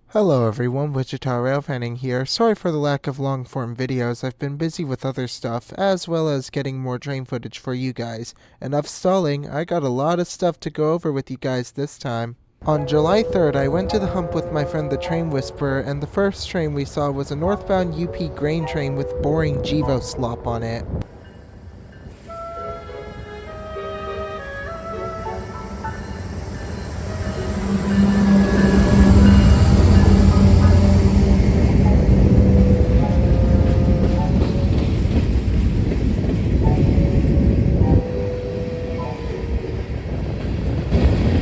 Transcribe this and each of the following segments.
Hello everyone, Wichita Railfanning here. Sorry for the lack of long-form videos. I've been busy with other stuff, as well as getting more train footage for you guys. Enough stalling, I got a lot of stuff to go over with you guys this time. On July 3rd, I went to the hump with my friend the Train Whisperer, and the first train we saw was a northbound UP grain train with boring Jevo slop on it.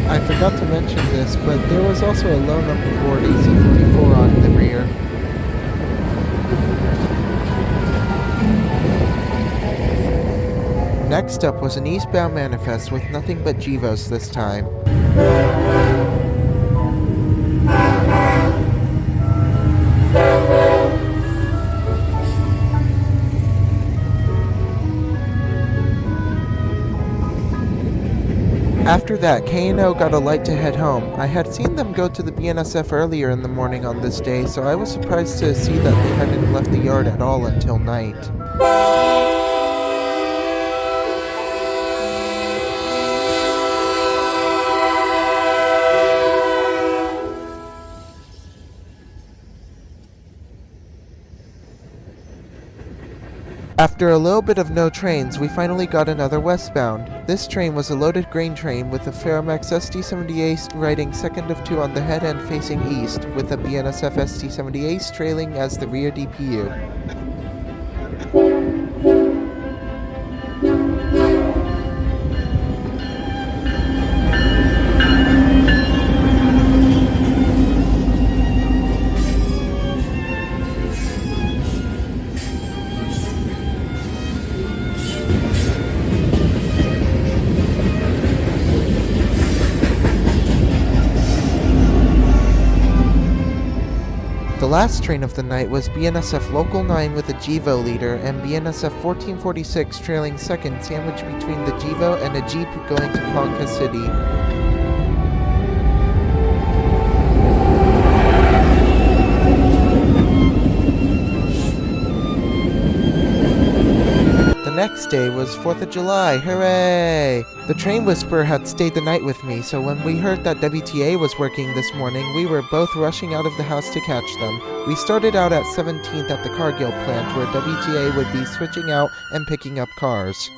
I forgot to mention this, but there was also a low number board AC-44 on the rear. Next up was an eastbound manifest with nothing but Jevos this time. After that, K&O got a light to head home. I had seen them go to the BNSF earlier in the morning on this day, so I was surprised to see that they hadn't left the yard at all until night. After a little bit of no trains, we finally got another westbound. This train was a loaded grain train with a Ferromex ST-70 riding second of two on the head end facing east, with a BNSF ST-70 trailing as the rear DPU. The last train of the night was BNSF Local 9 with a Jevo leader and BNSF 1446 trailing second, sandwiched between the Jevo and a Jeep going to Ponca City. The next day was 4th of July, hooray! The Train Whisperer had stayed the night with me, so when we heard that WTA was working this morning, we were both rushing out of the house to catch them. We started out at 17th at the Cargill plant, where WTA would be switching out and picking up cars.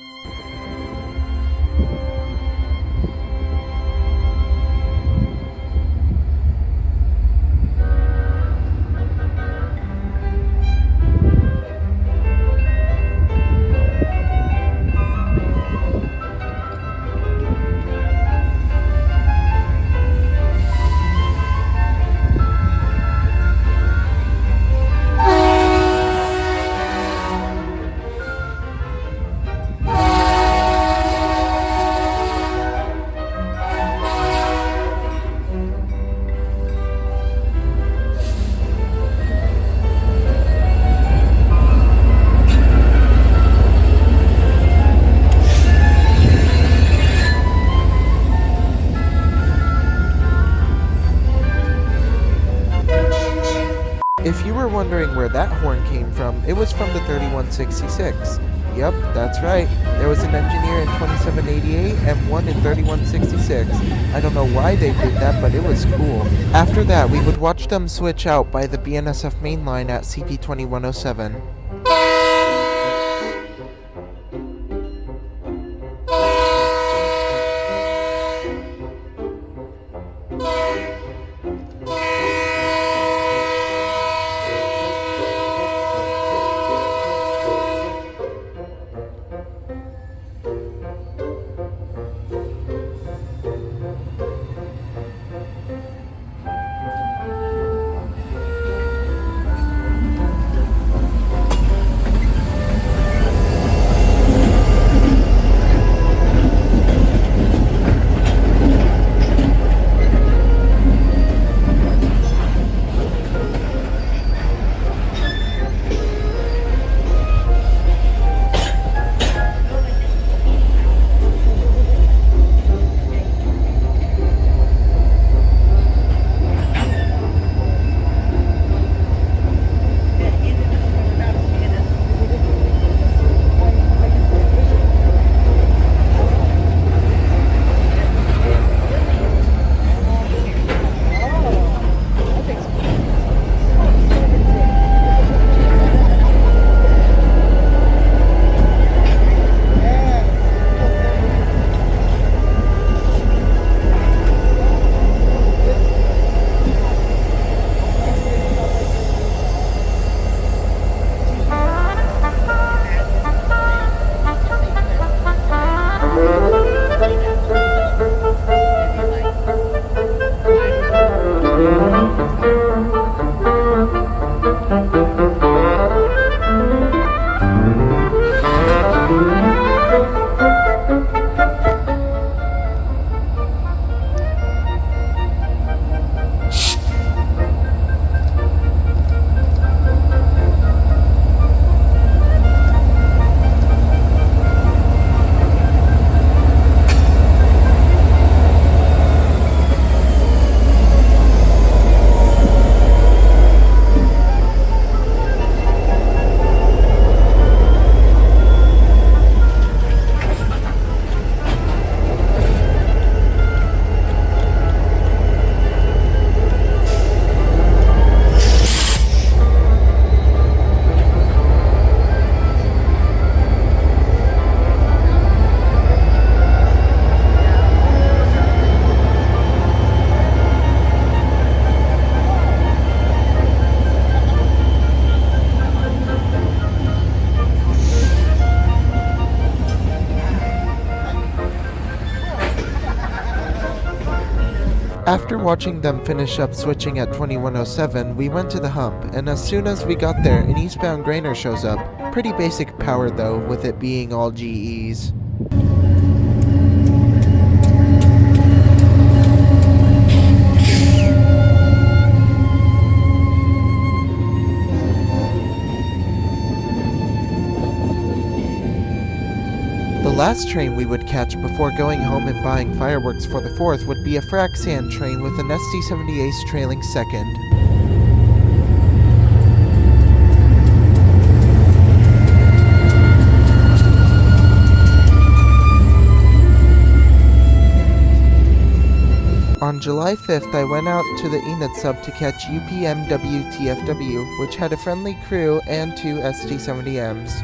If you were wondering where that horn came from, it was from the 3166. Yep, that's right. There was an engineer in 2788 and one in 3166. I don't know why they did that, but it was cool. After that, we would watch them switch out by the BNSF main line at CP2107. After watching them finish up switching at 2107, we went to the hump, and as soon as we got there, an eastbound grainer shows up. Pretty basic power though, with it being all GEs. The last train we would catch before going home and buying fireworks for the 4th would be a frac sand train with an SD-70 Ace trailing second. On July 5th, I went out to the Enid sub to catch UPMWTFW, which had a friendly crew and 2 SD-70Ms.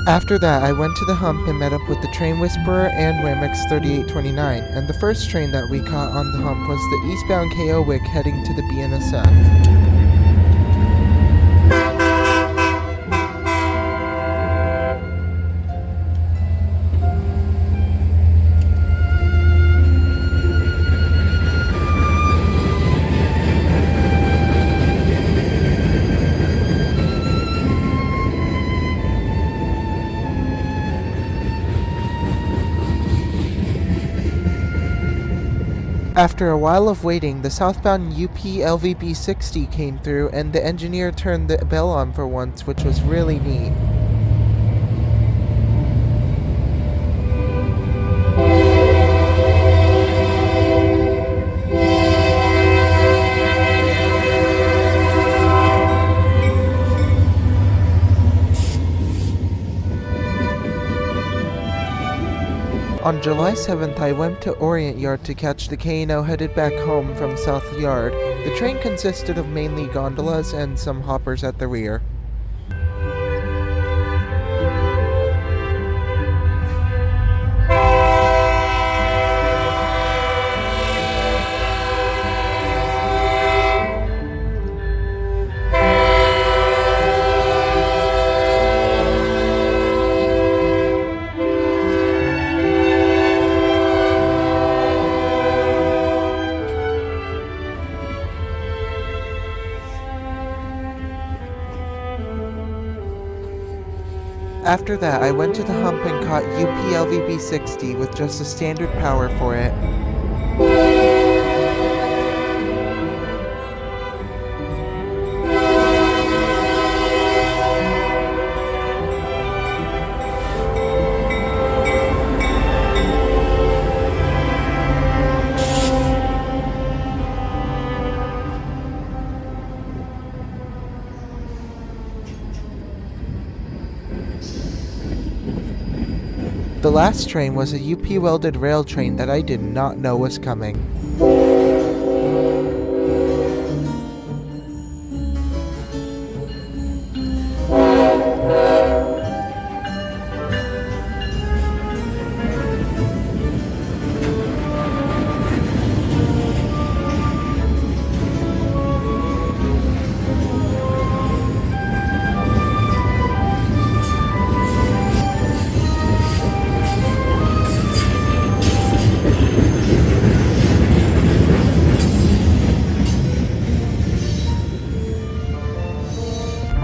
After that, I went to the hump and met up with the Train Whisperer and WAMX 3829, and the first train that we caught on the hump was the eastbound KO Wick heading to the BNSF. After a while of waiting, the southbound UP LVB 60 came through and the engineer turned the bell on for once, which was really neat. On July 7th, I went to Orient Yard to catch the K&O headed back home from South Yard. The train consisted of mainly gondolas and some hoppers at the rear. After that, I went to the hump and caught UP LVB 60 with just a standard power for it. The last train was a UP welded rail train that I did not know was coming.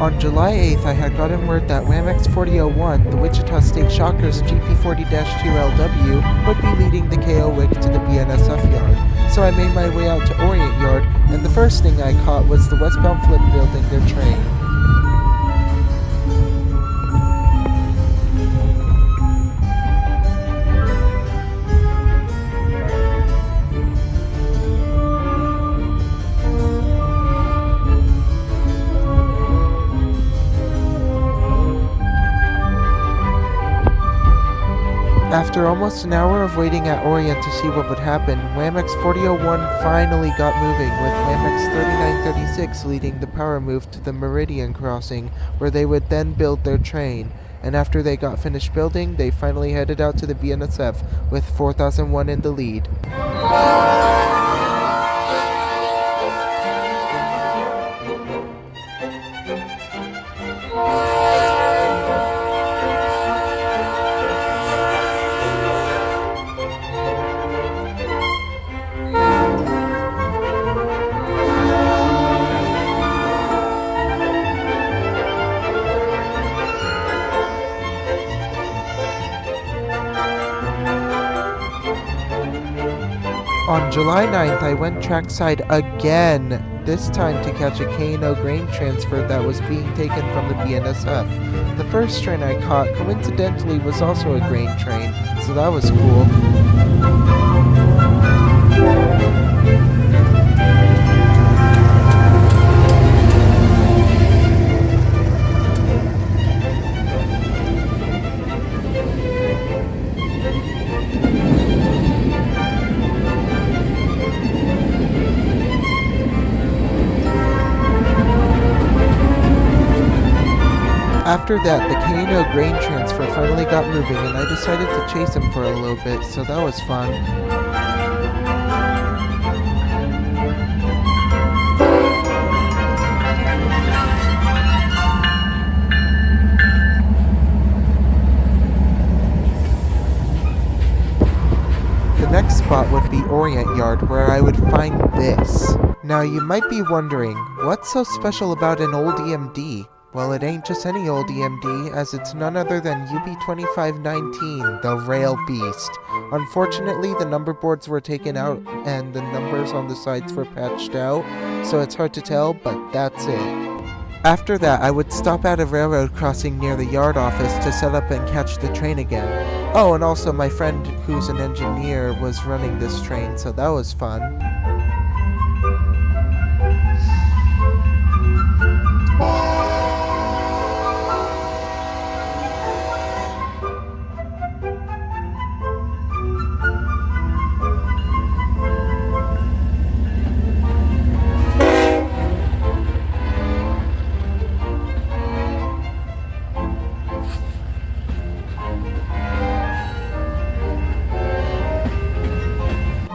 On July 8th, I had gotten word that WAMX 4001, the Wichita State Shockers GP40-2LW, would be leading the KO Wick to the BNSF yard, so I made my way out to Orient Yard, and the first thing I caught was the westbound flip building their train. After almost an hour of waiting at Orient to see what would happen, WAMX 4001 finally got moving, with WAMX 3936 leading the power move to the Meridian crossing, where they would then build their train. And after they got finished building, they finally headed out to the BNSF, with 4001 in the lead. On July 9th, I went trackside again, this time to catch a K&O grain transfer that was being taken from the BNSF. The first train I caught, coincidentally, was also a grain train, so that was cool. After that, the K&O grain transfer finally got moving, and I decided to chase him for a little bit, so that was fun. The next spot would be Orient Yard, where I would find this. Now you might be wondering, what's so special about an old EMD? Well, it ain't just any old EMD, as it's none other than UB2519, the Rail Beast. Unfortunately, the number boards were taken out and the numbers on the sides were patched out, so it's hard to tell, but that's it. After that, I would stop at a railroad crossing near the yard office to set up and catch the train again. Oh, and also my friend who's an engineer was running this train, so that was fun.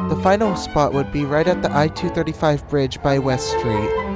The final spot would be right at the I-235 bridge by West Street.